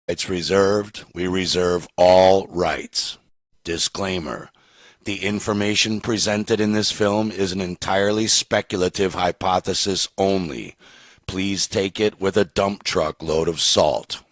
It's reserved. We reserve all rights. Disclaimer. The information presented in this film is an entirely speculative hypothesis only. Please take it with a dump truck load of salt.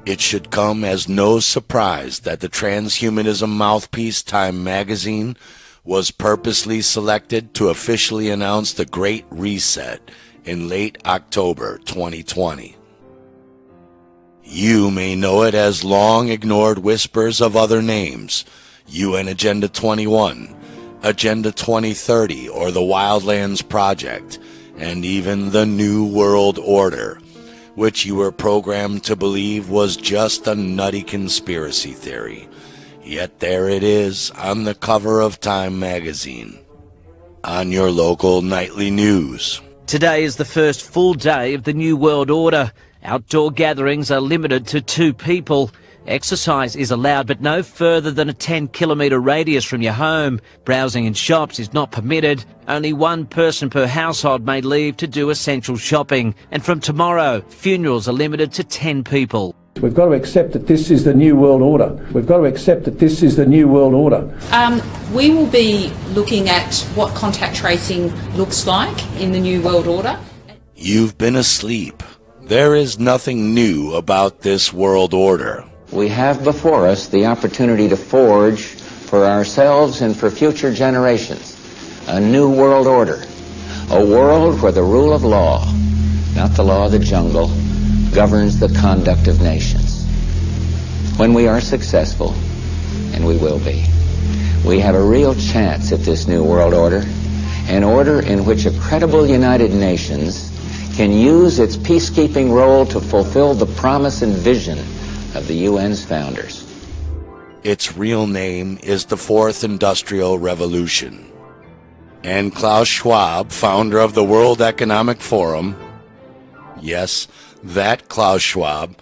It should come as no surprise that the transhumanism mouthpiece Time magazine was purposely selected to officially announce the Great Reset in late October 2020. You may know it as long-ignored whispers of other names, UN Agenda 21, Agenda 2030, or the Wildlands Project, and even the New World Order, which you were programmed to believe was just a nutty conspiracy theory. Yet there it is on the cover of Time magazine, on your local nightly news. Today is the first full day of the New World Order. Outdoor gatherings are limited to 2 people. Exercise is allowed, but no further than a 10-kilometre radius from your home. Browsing in shops is not permitted. Only 1 person per household may leave to do essential shopping. And from tomorrow, funerals are limited to 10 people. We've got to accept that this is the New World Order. We've got to accept that this is the New World Order. We will be looking at what contact tracing looks like in the New World Order. You've been asleep. There is nothing new about this world order. We have before us the opportunity to forge for ourselves and for future generations a new world order, a world where the rule of law, not the law of the jungle, governs the conduct of nations. When we are successful, and we will be, we have a real chance at this new world order, an order in which a credible United Nations can use its peacekeeping role to fulfill the promise and vision of the UN's founders. Its real name is the Fourth Industrial Revolution. And Klaus Schwab, founder of the World Economic Forum, yes, that Klaus Schwab,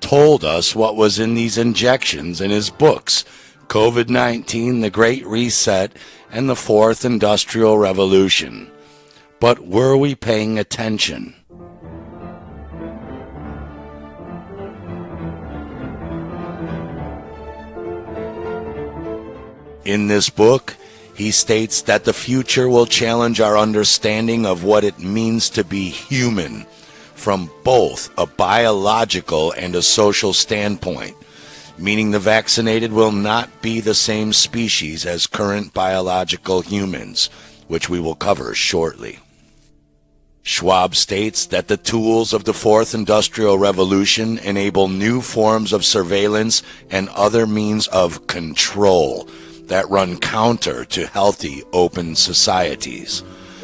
told us what was in these injections in his books, COVID-19, The Great Reset, and the Fourth Industrial Revolution. But were we paying attention? In this book, he states that the future will challenge our understanding of what it means to be human from both a biological and a social standpoint, meaning the vaccinated will not be the same species as current biological humans, which we will cover shortly. Schwab states that the tools of the Fourth Industrial Revolution enable new forms of surveillance and other means of control that run counter to healthy, open societies.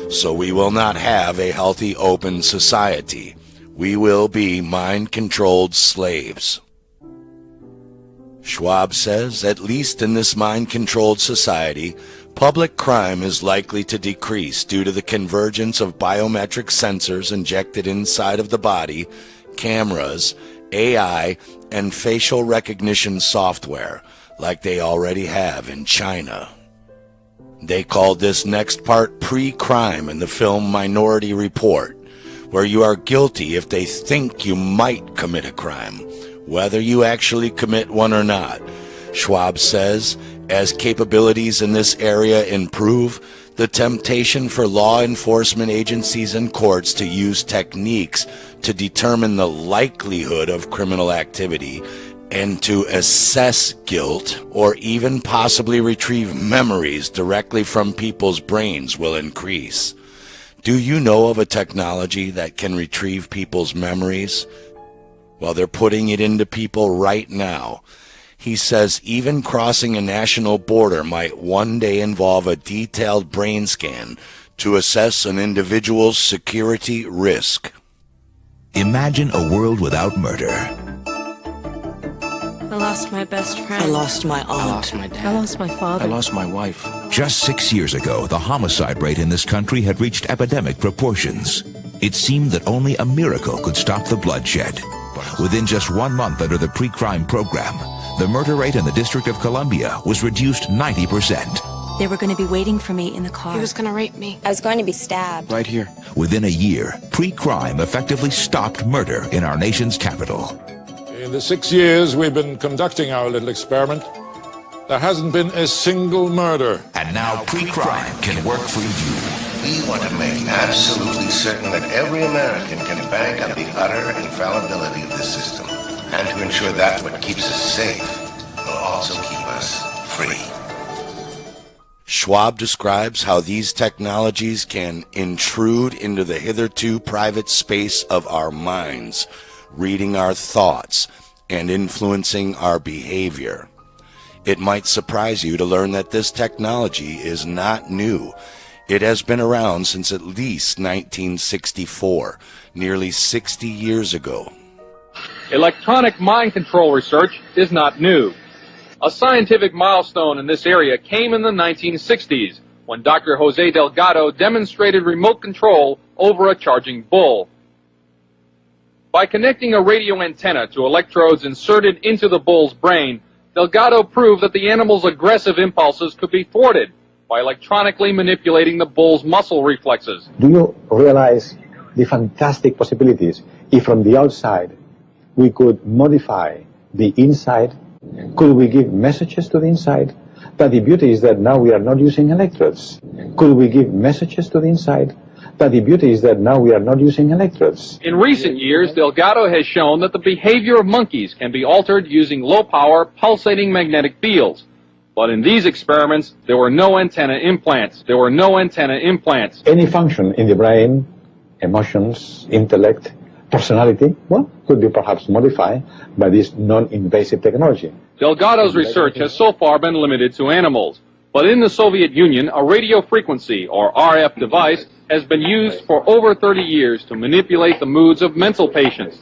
So we will not have a healthy, open society. We will be mind-controlled slaves. Schwab says, at least in this mind-controlled society, public crime is likely to decrease due to the convergence of biometric sensors injected inside of the body, cameras, AI, and facial recognition software, like they already have in China. They called this next part pre-crime in the film Minority Report, where you are guilty if they think you might commit a crime, whether you actually commit one or not. Schwab says, as capabilities in this area improve, the temptation for law enforcement agencies and courts to use techniques to determine the likelihood of criminal activity and to assess guilt or even possibly retrieve memories directly from people's brains will increase. Do you know of a technology that can retrieve people's memories? Well, they're putting it into people right now. He says even crossing a national border might one day involve a detailed brain scan to assess an individual's security risk. Imagine a world without murder. I lost my best friend. I lost my aunt. I lost my dad. I lost my father. I lost my wife. Just 6 years ago, the homicide rate in this country had reached epidemic proportions. It seemed that only a miracle could stop the bloodshed. Within just 1 month under the pre-crime program, the murder rate in the District of Columbia was reduced 90%. They were going to be waiting for me in the car. He was going to rape me. I was going to be stabbed. Right here. Within a year, pre-crime effectively stopped murder in our nation's capital. In the 6 years we've been conducting our little experiment, there hasn't been a single murder. And now pre-crime can work for you. We want to make absolutely certain that every American can bank on the utter infallibility of this system, and to ensure that what keeps us safe will also keep us free. Schwab describes how these technologies can intrude into the hitherto private space of our minds, reading our thoughts and influencing our behavior. It might surprise you to learn that this technology is not new. It has been around since at least 1964, nearly 60 years ago. Electronic mind control research is not new. A scientific milestone in this area came in the 1960s when Dr. Jose Delgado demonstrated remote control over a charging bull. By connecting a radio antenna to electrodes inserted into the bull's brain, Delgado proved that the animal's aggressive impulses could be thwarted by electronically manipulating the bull's muscle reflexes. Do you realize the fantastic possibilities if from the outside we could modify the inside? Could we give messages to the inside? But the beauty is that now we are not using electrodes. Could we give messages to the inside? But the beauty is that now we are not using electrodes. In recent years, Delgado has shown that the behavior of monkeys can be altered using low-power, pulsating magnetic fields. But in these experiments, there were no antenna implants. Any function in the brain, emotions, intellect, personality, well, could be perhaps modified by this non-invasive technology. Delgado's research has so far been limited to animals. But in the Soviet Union, a radio frequency, or RF device, has been used for over 30 years to manipulate the moods of mental patients.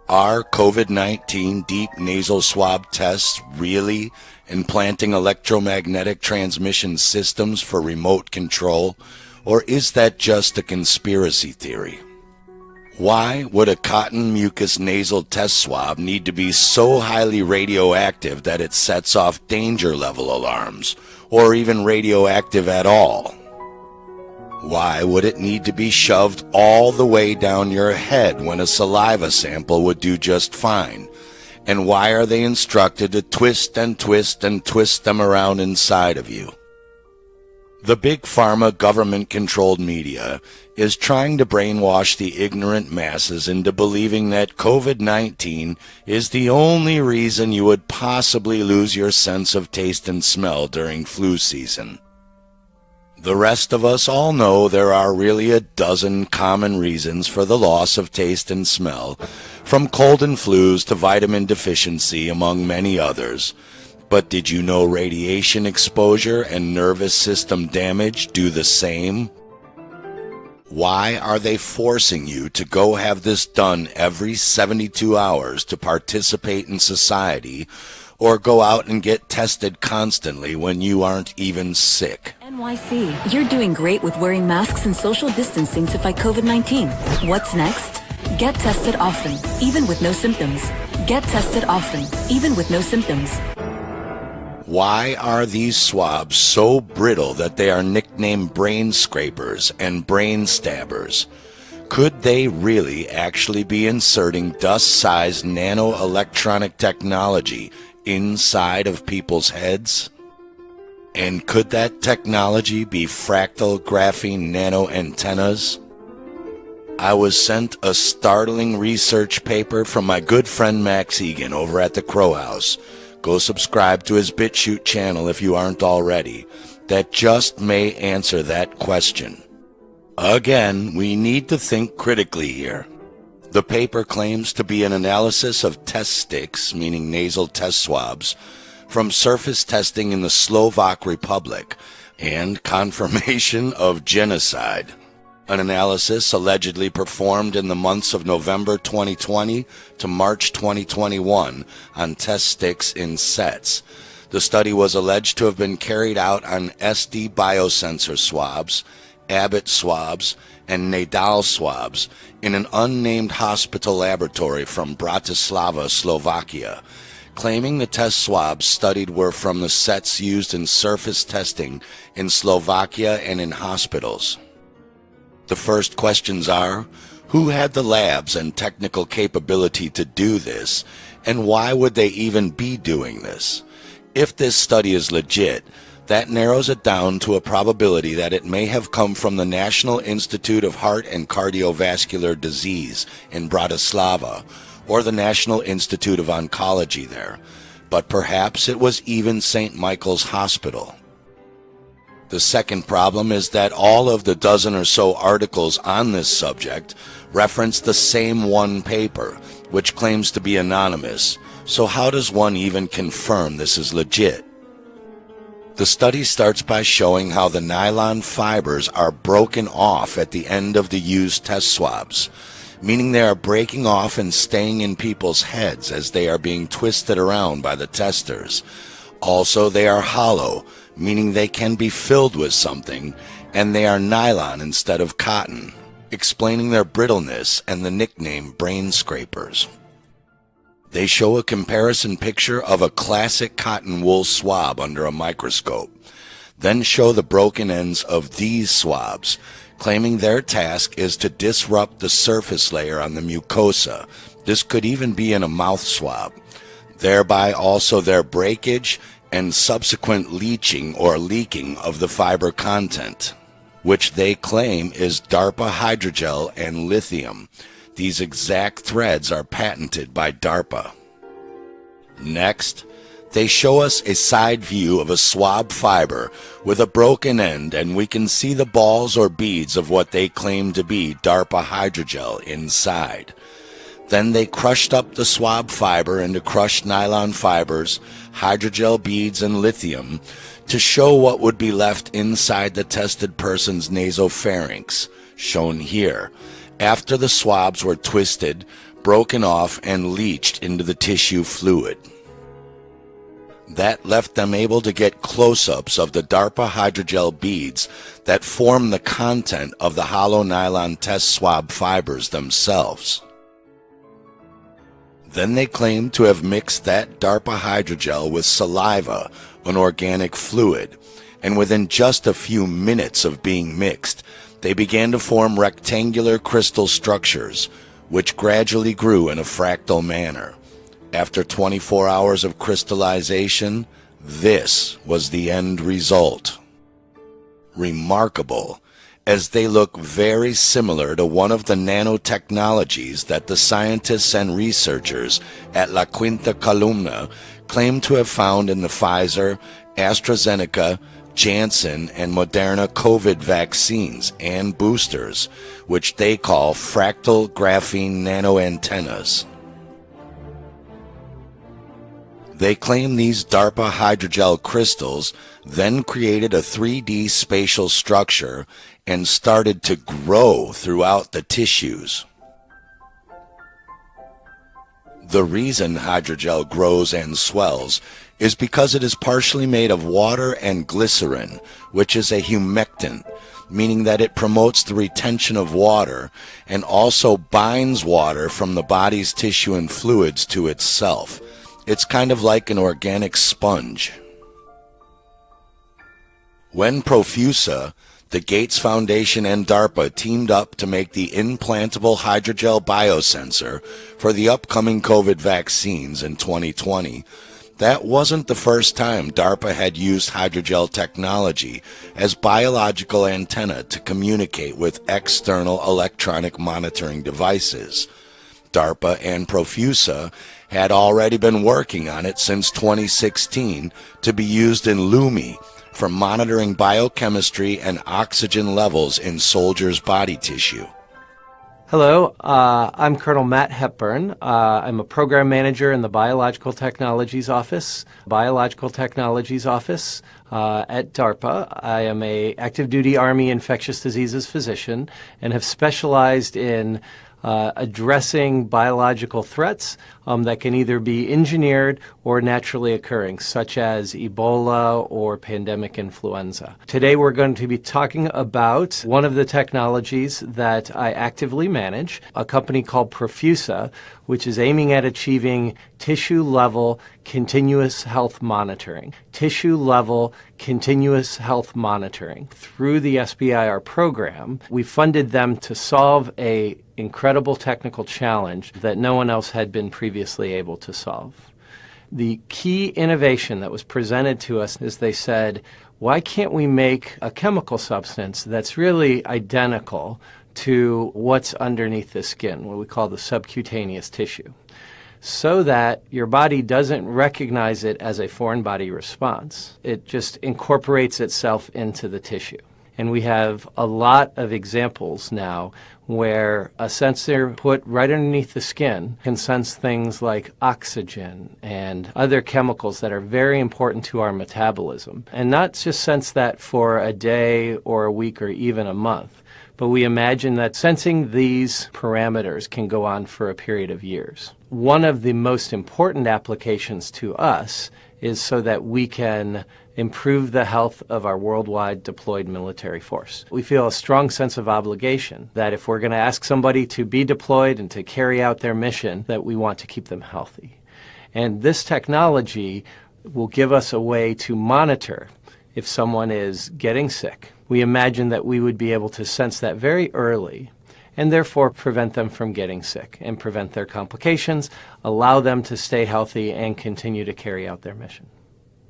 Are COVID-19 deep nasal swab tests really implanting electromagnetic transmission systems for remote control, or is that just a conspiracy theory? Why would a cotton mucus nasal test swab need to be so highly radioactive that it sets off danger level alarms, or even radioactive at all? Why would it need to be shoved all the way down your head when a saliva sample would do just fine? And why are they instructed to twist and twist and twist them around inside of you? The big pharma government-controlled media is trying to brainwash the ignorant masses into believing that COVID-19 is the only reason you would possibly lose your sense of taste and smell during flu season. The rest of us all know there are really a dozen common reasons for the loss of taste and smell, from cold and flus to vitamin deficiency, among many others. But did you know radiation exposure and nervous system damage do the same? Why are they forcing you to go have this done every 72 hours to participate in society, or go out and get tested constantly when you aren't even sick. NYC, you're doing great with wearing masks and social distancing to fight COVID-19. What's next? Get tested often, even with no symptoms. Get tested often, even with no symptoms. Why are these swabs so brittle that they are nicknamed brain scrapers and brain stabbers? Could they really actually be inserting dust-sized nano-electronic technology inside of people's heads? And could that technology be fractal graphene nano antennas? I was sent a startling research paper from my good friend Max Egan over at the Crow House. Go subscribe to his BitChute channel if you aren't already. That just may answer that question. Again, we need to think critically here. The paper claims to be an analysis of test sticks, meaning nasal test swabs, from surface testing in the Slovak Republic, and confirmation of genocide. An analysis allegedly performed in the months of November 2020 to March 2021 on test sticks in sets. The study was alleged to have been carried out on SD biosensor swabs, Abbott swabs, and Nadal swabs in an unnamed hospital laboratory from Bratislava, Slovakia, claiming the test swabs studied were from the sets used in surface testing in Slovakia and in hospitals. The first questions are, who had the labs and technical capability to do this, and why would they even be doing this? If this study is legit, that narrows it down to a probability that it may have come from the National Institute of Heart and Cardiovascular Disease in Bratislava, or the National Institute of Oncology there, but perhaps it was even St. Michael's Hospital. The second problem is that all of the dozen or so articles on this subject reference the same one paper, which claims to be anonymous. So how does one even confirm this is legit? The study starts by showing how the nylon fibers are broken off at the end of the used test swabs, meaning they are breaking off and staying in people's heads as they are being twisted around by the testers. Also, they are hollow, meaning they can be filled with something, and they are nylon instead of cotton, explaining their brittleness and the nickname brain scrapers. They show a comparison picture of a classic cotton wool swab under a microscope, then show the broken ends of these swabs, claiming their task is to disrupt the surface layer on the mucosa. This could even be in a mouth swab, thereby also their breakage and subsequent leaching or leaking of the fiber content, which they claim is DARPA hydrogel and lithium. These exact threads are patented by DARPA. Next, they show us a side view of a swab fiber with a broken end, and we can see the balls or beads of what they claim to be DARPA hydrogel inside. Then they crushed up the swab fiber into crushed nylon fibers, hydrogel beads, and lithium to show what would be left inside the tested person's nasopharynx, shown here, after the swabs were twisted, broken off, and leached into the tissue fluid. That left them able to get close-ups of the DARPA hydrogel beads that form the content of the hollow nylon test swab fibers themselves. Then they claim to have mixed that DARPA hydrogel with saliva, an organic fluid, and within just a few minutes of being mixed, they began to form rectangular crystal structures, which gradually grew in a fractal manner. After 24 hours of crystallization, this was the end result. Remarkable, as they look very similar to one of the nanotechnologies that the scientists and researchers at La Quinta Columna claim to have found in the Pfizer, AstraZeneca, Janssen, and Moderna COVID vaccines and boosters, which they call fractal graphene nanoantennas. They claim these DARPA hydrogel crystals then created a 3D spatial structure and started to grow throughout the tissues. The reason hydrogel grows and swells is because it is partially made of water and glycerin, which is a humectant, meaning that it promotes the retention of water and also binds water from the body's tissue and fluids to itself. It's kind of like an organic sponge. When Profusa, the Gates Foundation and DARPA teamed up to make the implantable hydrogel biosensor for the upcoming COVID vaccines in 2020, that wasn't the first time DARPA had used hydrogel technology as biological antenna to communicate with external electronic monitoring devices. DARPA and Profusa had already been working on it since 2016 to be used in LUMI for monitoring biochemistry and oxygen levels in soldiers' body tissue. Hello, I'm Colonel Matt Hepburn. I'm a program manager in the Biological Technologies Office at DARPA. I am an active duty Army infectious diseases physician and have specialized in addressing biological threats that can either be engineered or naturally occurring, such as Ebola or pandemic influenza. Today we're going to be talking about one of the technologies that I actively manage, a company called Profusa, which is aiming at achieving tissue-level continuous health monitoring. Tissue-level continuous health monitoring. Through the SBIR program, we funded them to solve an incredible technical challenge that no one else had been previously able to solve. The key innovation that was presented to us is they said, why can't we make a chemical substance that's really identical to what's underneath the skin, what we call the subcutaneous tissue, so that your body doesn't recognize it as a foreign body response. It just incorporates itself into the tissue. And we have a lot of examples now where a sensor put right underneath the skin can sense things like oxygen and other chemicals that are very important to our metabolism. And not just sense that for a day or a week or even a month, but we imagine that sensing these parameters can go on for a period of years. One of the most important applications to us is so that we can improve the health of our worldwide deployed military force. We feel a strong sense of obligation that if we're going to ask somebody to be deployed and to carry out their mission, that we want to keep them healthy. And this technology will give us a way to monitor if someone is getting sick. We imagine that we would be able to sense that very early and therefore prevent them from getting sick and prevent their complications, allow them to stay healthy and continue to carry out their mission.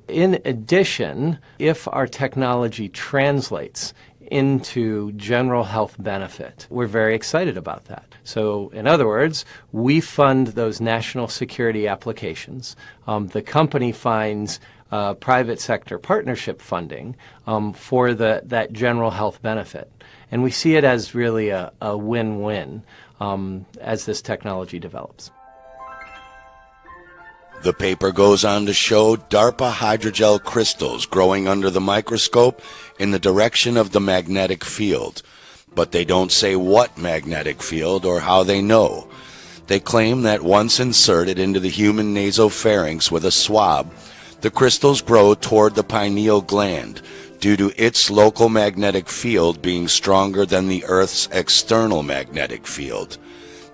In addition, if our technology translates into general health benefit, we're very excited about that. So, in other words, we fund those national security applications. The company finds private sector partnership funding for that general health benefit. And we see it as really a win-win as this technology develops. The paper goes on to show DARPA hydrogel crystals growing under the microscope in the direction of the magnetic field. But they don't say what magnetic field or how they know. They claim that once inserted into the human nasopharynx with a swab, the crystals grow toward the pineal gland due to its local magnetic field being stronger than the Earth's external magnetic field.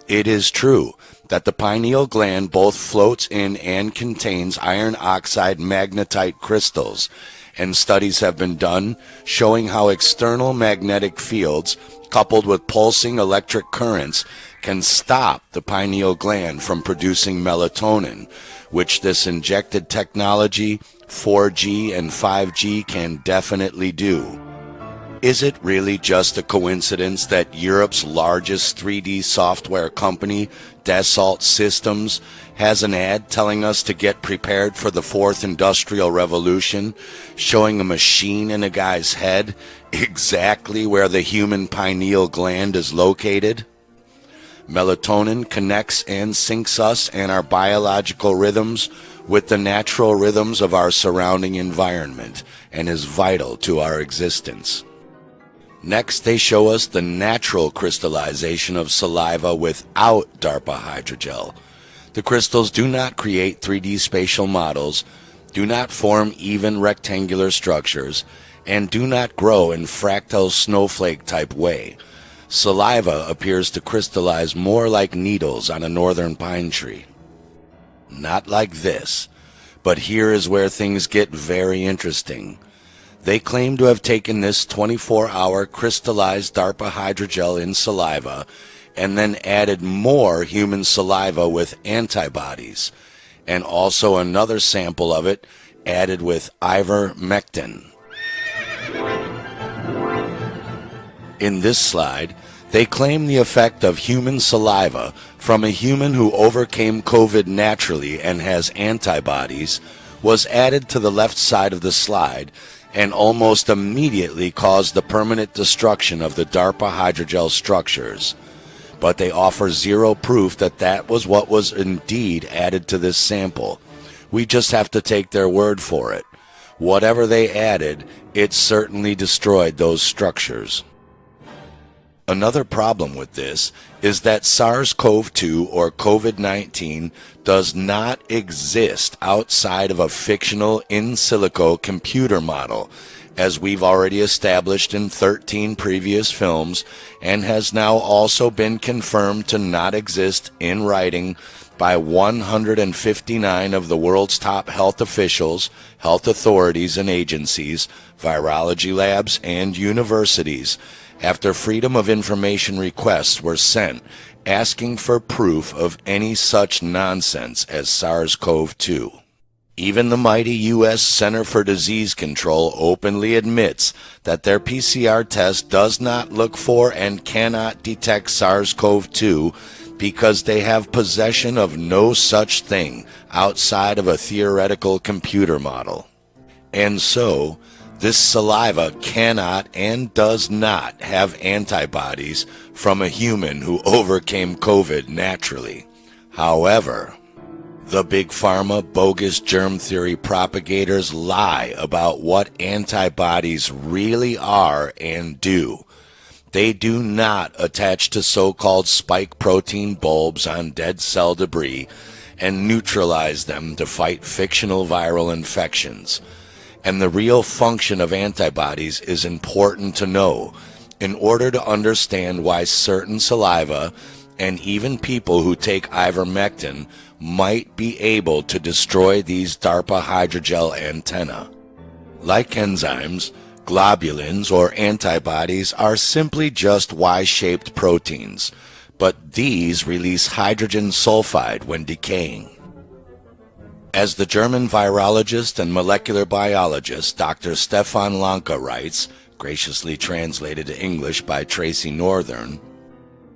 It is true that the pineal gland both floats in and contains iron oxide magnetite crystals, and studies have been done showing how external magnetic fields coupled with pulsing electric currents can stop the pineal gland from producing melatonin, which this injected technology, 4G and 5G, can definitely do. Is it really just a coincidence that Europe's largest 3D software company, Dassault Systems, has an ad telling us to get prepared for the fourth industrial revolution, showing a machine in a guy's head exactly where the human pineal gland is located? Melatonin connects and syncs us and our biological rhythms with the natural rhythms of our surrounding environment and is vital to our existence. Next, they show us the natural crystallization of saliva without DARPA hydrogel. The crystals do not create 3D spatial models, do not form even rectangular structures, and do not grow in fractal snowflake-type way. Saliva appears to crystallize more like needles on a northern pine tree. Not like this, but here is where things get very interesting. They claim to have taken this 24-hour crystallized DARPA hydrogel in saliva and then added more human saliva with antibodies, and also another sample of it added with ivermectin. In this slide, they claim the effect of human saliva from a human who overcame COVID naturally and has antibodies was added to the left side of the slide and almost immediately caused the permanent destruction of the DARPA hydrogel structures. But they offer zero proof that that was what was indeed added to this sample. We just have to take their word for it. Whatever they added, it certainly destroyed those structures. Another problem with this is that SARS-CoV-2 or COVID-19 does not exist outside of a fictional in silico computer model, as we've already established in 13 previous films, and has now also been confirmed to not exist in writing by 159 of the world's top health officials, health authorities and agencies, virology labs, and universities, after Freedom of Information requests were sent asking for proof of any such nonsense as SARS-CoV-2. Even the mighty U.S. Center for Disease Control openly admits that their PCR test does not look for and cannot detect SARS-CoV-2 because they have possession of no such thing outside of a theoretical computer model. And so, this saliva cannot and does not have antibodies from a human who overcame COVID naturally. However, the big pharma bogus germ theory propagators lie about what antibodies really are and do. They do not attach to so-called spike protein bulbs on dead cell debris and neutralize them to fight fictional viral infections. And the real function of antibodies is important to know in order to understand why certain saliva and even people who take ivermectin might be able to destroy these DARPA hydrogel antennae. Like enzymes, globulins or antibodies are simply just Y-shaped proteins, but these release hydrogen sulfide when decaying. As the German virologist and molecular biologist Dr. Stefan Lanka writes, graciously translated to English by Tracy Northern,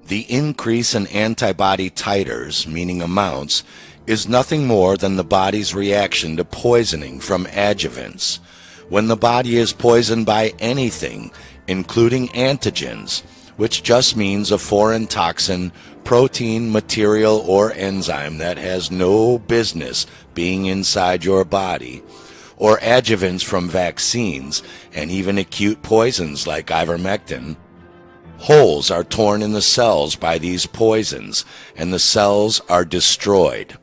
the increase in antibody titers, meaning amounts, is nothing more than the body's reaction to poisoning from adjuvants. When the body is poisoned by anything, including antigens, which just means a foreign toxin, protein, material, or enzyme that has no business being inside your body, or adjuvants from vaccines, and even acute poisons like ivermectin, holes are torn in the cells by these poisons, and the cells are destroyed.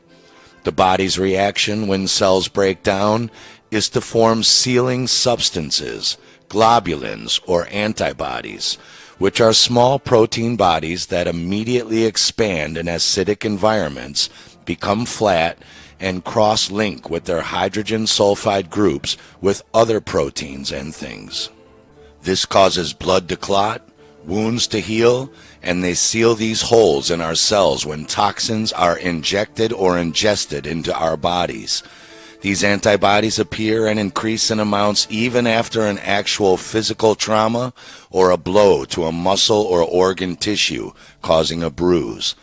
The body's reaction when cells break down is to form sealing substances, globulins, or antibodies, which are small protein bodies that immediately expand in acidic environments, become flat, and cross-link with their hydrogen sulfide groups with other proteins and things. This causes blood to clot, wounds to heal, and they seal these holes in our cells when toxins are injected or ingested into our bodies. These antibodies appear and increase in amounts even after an actual physical trauma or a blow to a muscle or organ tissue, causing a bruise.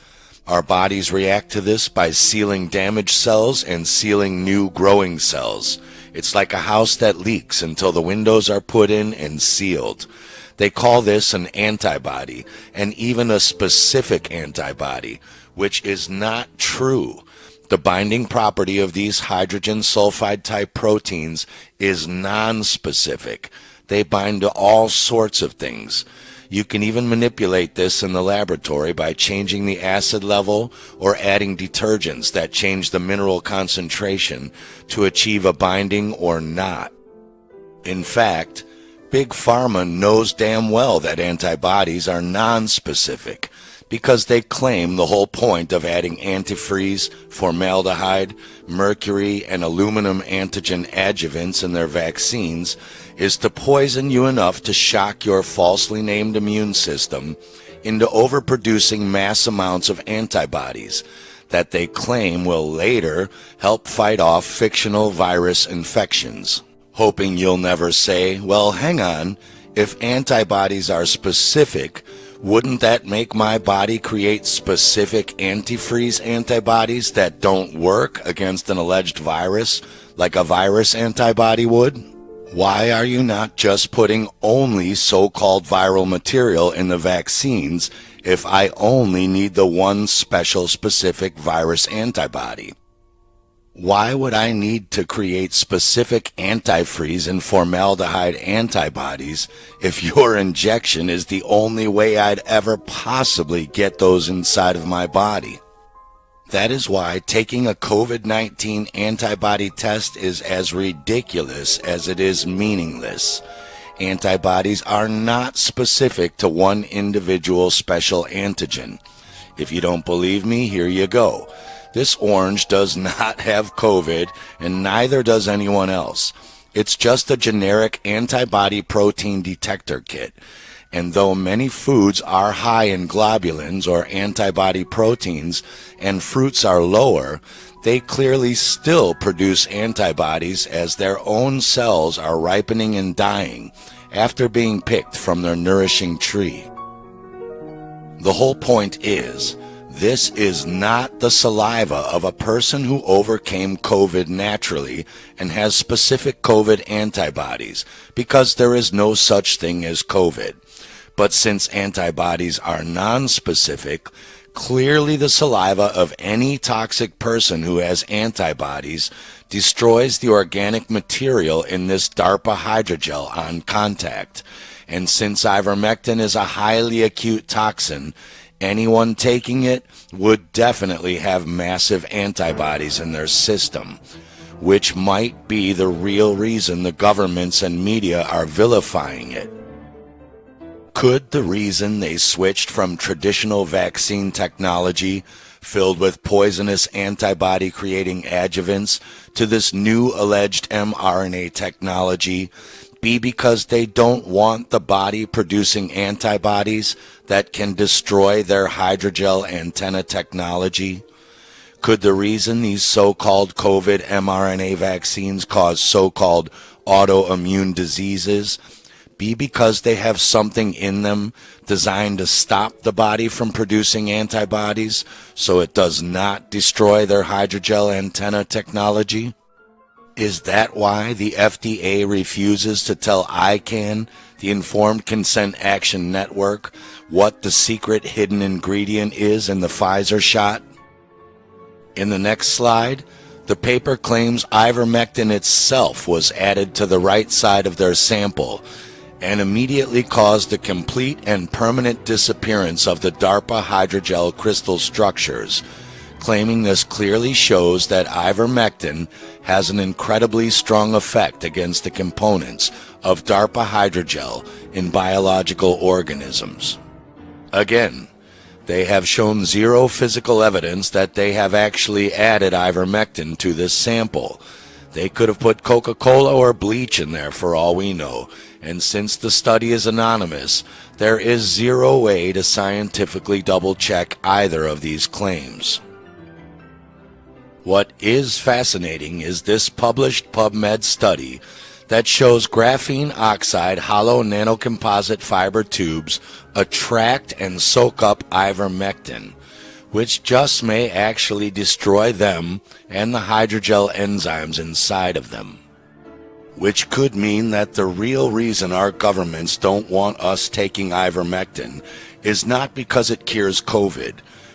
Our bodies react to this by sealing damaged cells and sealing new growing cells. It's like a house that leaks until the windows are put in and sealed. They call this an antibody, and even a specific antibody, which is not true. The binding property of these hydrogen sulfide type proteins is non-specific. They bind to all sorts of things. You can even manipulate this in the laboratory by changing the acid level or adding detergents that change the mineral concentration to achieve a binding or not. In fact, Big Pharma knows damn well that antibodies are non-specific because they claim the whole point of adding antifreeze, formaldehyde, mercury, and aluminum antigen adjuvants in their vaccines is to poison you enough to shock your falsely named immune system into overproducing mass amounts of antibodies that they claim will later help fight off fictional virus infections. Hoping you'll never say, well, hang on, if antibodies are specific, wouldn't that make my body create specific antifreeze antibodies that don't work against an alleged virus like a virus antibody would? Why are you not just putting only so-called viral material in the vaccines if I only need the one special specific virus antibody? Why would I need to create specific antifreeze and formaldehyde antibodies if your injection is the only way I'd ever possibly get those inside of my body? That is why taking a COVID-19 antibody test is as ridiculous as it is meaningless. Antibodies are not specific to one individual special antigen. If you don't believe me, here you go. This orange does not have COVID, and neither does anyone else. It's just a generic antibody protein detector kit. And though many foods are high in globulins or antibody proteins and fruits are lower, they clearly still produce antibodies as their own cells are ripening and dying after being picked from their nourishing tree. The whole point is, this is not the saliva of a person who overcame COVID naturally and has specific COVID antibodies, because there is no such thing as COVID. But since antibodies are non-specific, clearly the saliva of any toxic person who has antibodies destroys the organic material in this DARPA hydrogel on contact. And since ivermectin is a highly acute toxin, anyone taking it would definitely have massive antibodies in their system, which might be the real reason the governments and media are vilifying it. Could the reason they switched from traditional vaccine technology filled with poisonous antibody-creating adjuvants to this new alleged mRNA technology be because they don't want the body producing antibodies that can destroy their hydrogel antenna technology? Could the reason these so-called COVID mRNA vaccines cause so-called autoimmune diseases be because they have something in them designed to stop the body from producing antibodies so it does not destroy their hydrogel antenna technology? Is that why the FDA refuses to tell ICANN, the Informed Consent Action Network, what the secret hidden ingredient is in the Pfizer shot? In the next slide, the paper claims ivermectin itself was added to the right side of their sample and immediately caused the complete and permanent disappearance of the DARPA hydrogel crystal structures, claiming this clearly shows that ivermectin has an incredibly strong effect against the components of DARPA hydrogel in biological organisms. Again, they have shown zero physical evidence that they have actually added ivermectin to this sample. They could have put Coca-Cola or bleach in there for all we know, and since the study is anonymous, there is zero way to scientifically double-check either of these claims. What is fascinating is this published PubMed study that shows graphene oxide hollow nanocomposite fiber tubes attract and soak up ivermectin, which just may actually destroy them and the hydrogel enzymes inside of them. Which could mean that the real reason our governments don't want us taking ivermectin is not because it cures COVID.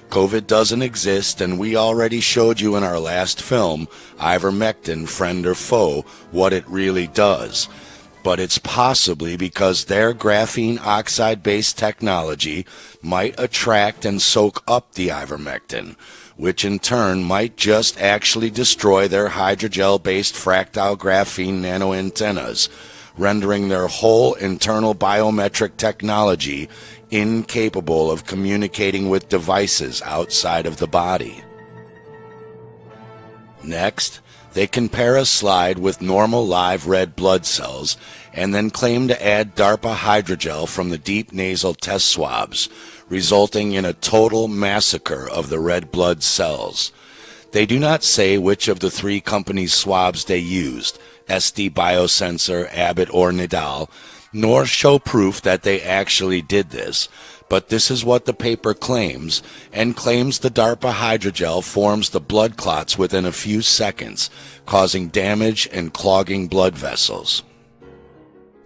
COVID doesn't exist, and we already showed you in our last film, Ivermectin, Friend or Foe, what it really does. but it's possibly because their graphene oxide-based technology might attract and soak up the ivermectin, which in turn might just actually destroy their hydrogel-based fractal graphene nanoantennas, rendering their whole internal biometric technology incapable of communicating with devices outside of the body. Next, they compare a slide with normal live red blood cells and then claim to add DARPA hydrogel from the deep nasal test swabs, resulting in a total massacre of the red blood cells. They do not say which of the three companies' swabs they used, SD Biosensor, Abbott, or Nidal, nor show proof that they actually did this, but this is what the paper claims, and claims the DARPA hydrogel forms the blood clots within a few seconds, causing damage and clogging blood vessels.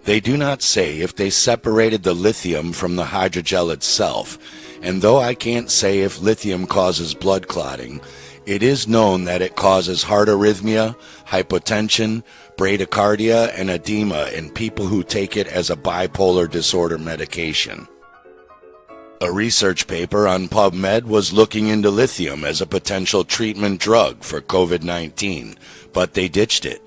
They do not say if they separated the lithium from the hydrogel itself, and though I can't say if lithium causes blood clotting, it is known that it causes heart arrhythmia, hypotension, bradycardia, and edema in people who take it as a bipolar disorder medication. A research paper on PubMed was looking into lithium as a potential treatment drug for COVID-19, but they ditched it,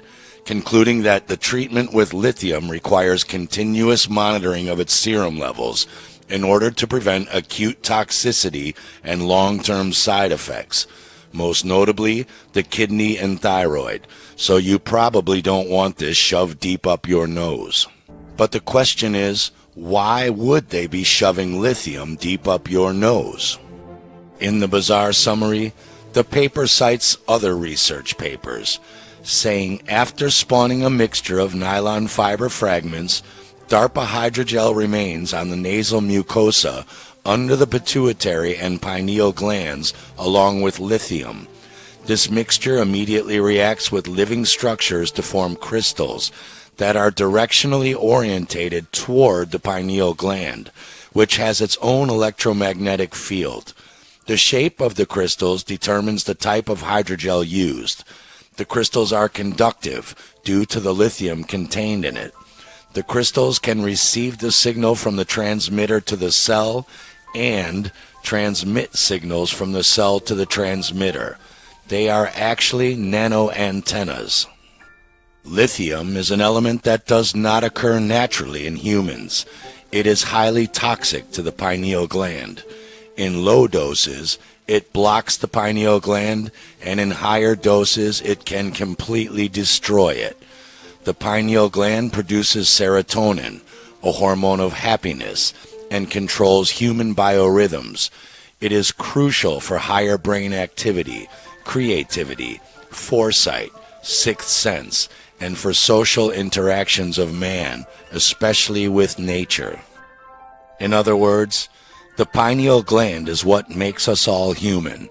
concluding that the treatment with lithium requires continuous monitoring of its serum levels in order to prevent acute toxicity and long-term side effects, most notably the kidney and thyroid, so you probably don't want this shoved deep up your nose. But the question is, why would they be shoving lithium deep up your nose? In the bizarre summary, the paper cites other research papers, saying after spawning a mixture of nylon fiber fragments, DARPA hydrogel remains on the nasal mucosa under the pituitary and pineal glands along with lithium. This mixture immediately reacts with living structures to form crystals that are directionally orientated toward the pineal gland, which has its own electromagnetic field. The shape of the crystals determines the type of hydrogel used. The crystals are conductive due to the lithium contained in it. The crystals can receive the signal from the transmitter to the cell and transmit signals from the cell to the transmitter. They are actually nanoantennas. Lithium is an element that does not occur naturally in humans. It is highly toxic to the pineal gland. In low doses, it blocks the pineal gland, and in higher doses, it can completely destroy it. The pineal gland produces serotonin, a hormone of happiness, and controls human biorhythms. It is crucial for higher brain activity, creativity, foresight, sixth sense, and for social interactions of man, especially with nature. In other words, the pineal gland is what makes us all human,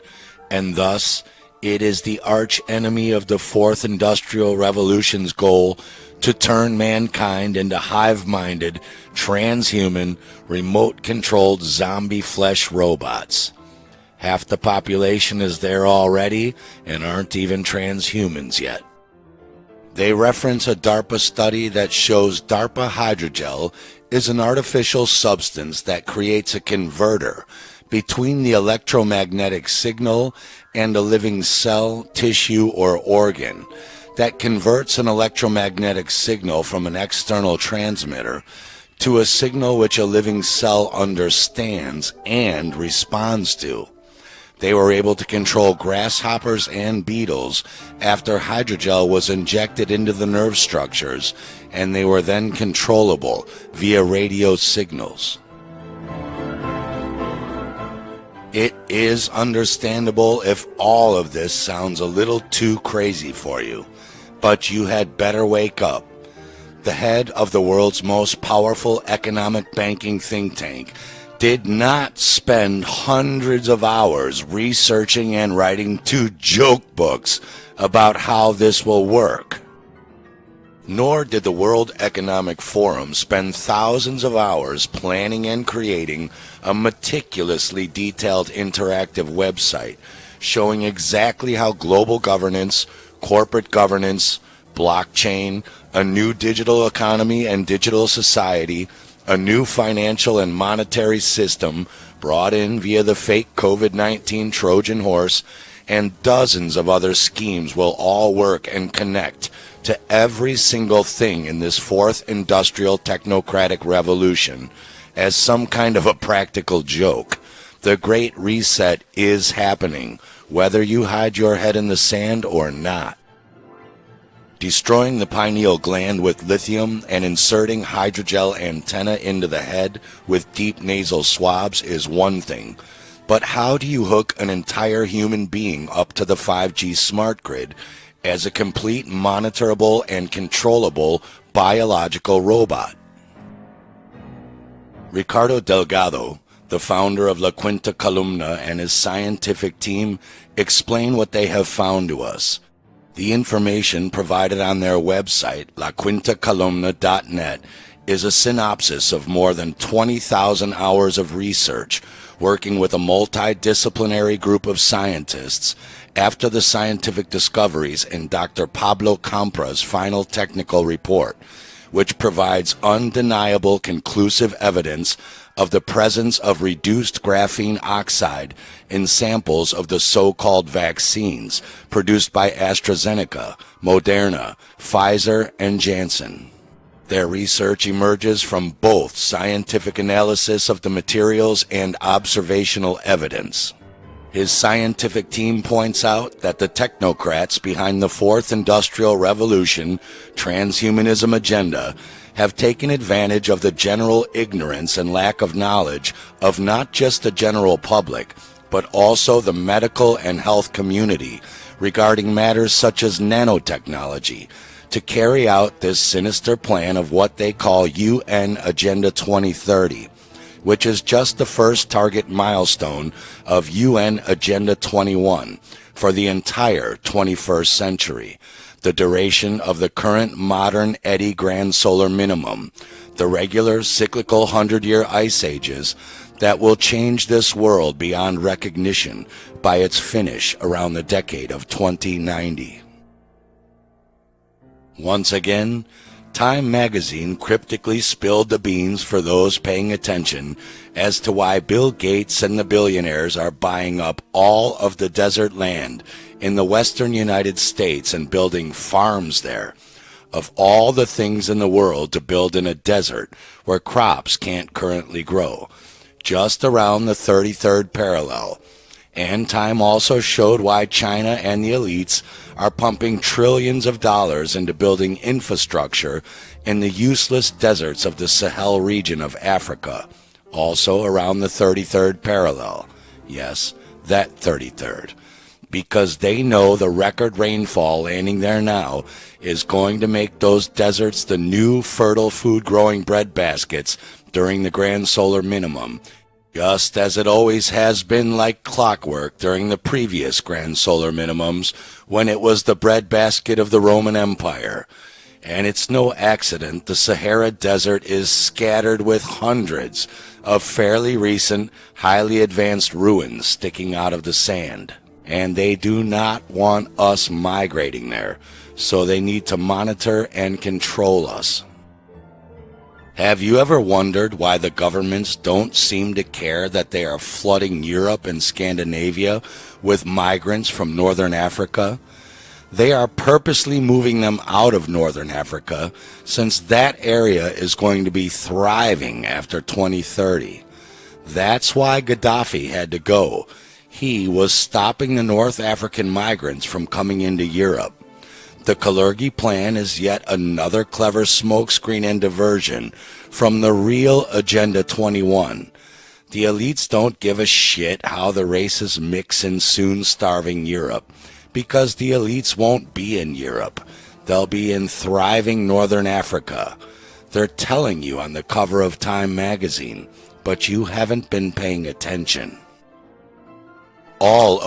and thus it is the arch enemy of the Fourth Industrial Revolution's goal to turn mankind into hive-minded, transhuman, remote-controlled zombie flesh robots. Half the population is there already and aren't even transhumans yet. They reference a DARPA study that shows DARPA hydrogel is an artificial substance that creates a converter between the electromagnetic signal and a living cell, tissue, or organ that converts an electromagnetic signal from an external transmitter to a signal which a living cell understands and responds to. They were able to control grasshoppers and beetles after hydrogel was injected into the nerve structures, and they were then controllable via radio signals. It is understandable if all of this sounds a little too crazy for you, but you had better wake up. The head of the world's most powerful economic banking think tank did not spend hundreds of hours researching and writing 2 joke books about how this will work. Nor did the World Economic Forum spend thousands of hours planning and creating a meticulously detailed interactive website showing exactly how global governance, corporate governance, blockchain, a new digital economy and digital society, a new financial and monetary system brought in via the fake COVID-19 Trojan horse, and dozens of other schemes will all work and connect to every single thing in this fourth industrial technocratic revolution as some kind of a practical joke. The Great Reset is happening, whether you hide your head in the sand or not. Destroying the pineal gland with lithium and inserting hydrogel antenna into the head with deep nasal swabs is one thing. But how do you hook an entire human being up to the 5G smart grid as a complete monitorable and controllable biological robot? Ricardo Delgado, the founder of La Quinta Columna, and his scientific team explain what they have found to us. The information provided on their website, laquintacolumna.net, is a synopsis of more than 20,000 hours of research working with a multidisciplinary group of scientists after the scientific discoveries in Dr. Pablo Compra's final technical report, which provides undeniable conclusive evidence of the presence of reduced graphene oxide in samples of the so-called vaccines produced by AstraZeneca, Moderna, Pfizer, and Janssen. Their research emerges from both scientific analysis of the materials and observational evidence. His scientific team points out that the technocrats behind the Fourth Industrial Revolution transhumanism agenda have taken advantage of the general ignorance and lack of knowledge of not just the general public, but also the medical and health community regarding matters such as nanotechnology to carry out this sinister plan of what they call UN Agenda 2030, which is just the first target milestone of UN Agenda 21 for the entire 21st century, the duration of the current modern eddy grand solar minimum, the regular cyclical 100-year ice ages that will change this world beyond recognition by its finish around the decade of 2090. Once again, Time magazine cryptically spilled the beans for those paying attention as to why Bill Gates and the billionaires are buying up all of the desert land in the western United States and building farms there. Of all the things in the world to build in a desert where crops can't currently grow, just around the 33rd parallel. And Time also showed why China and the elites are pumping trillions of dollars into building infrastructure in the useless deserts of the Sahel region of Africa, also around the 33rd parallel. Yes, that 33rd. Because they know the record rainfall landing there now is going to make those deserts the new fertile food-growing breadbaskets during the grand solar minimum, just as it always has been like clockwork during the previous grand solar minimums when it was the breadbasket of the Roman Empire. And it's no accident the Sahara Desert is scattered with hundreds of fairly recent, highly advanced ruins sticking out of the sand. And they do not want us migrating there, so they need to monitor and control us. Have you ever wondered why the governments don't seem to care that they are flooding Europe and Scandinavia with migrants from Northern Africa? They are purposely moving them out of Northern Africa since that area is going to be thriving after 2030. That's why Gaddafi had to go. He was stopping the North African migrants from coming into Europe. The Kalergi plan is yet another clever smokescreen and diversion from the real Agenda 21. The elites don't give a shit how the races mix in soon starving Europe, because the elites won't be in Europe. They'll be in thriving Northern Africa. They're telling you on the cover of Time magazine, but you haven't been paying attention. All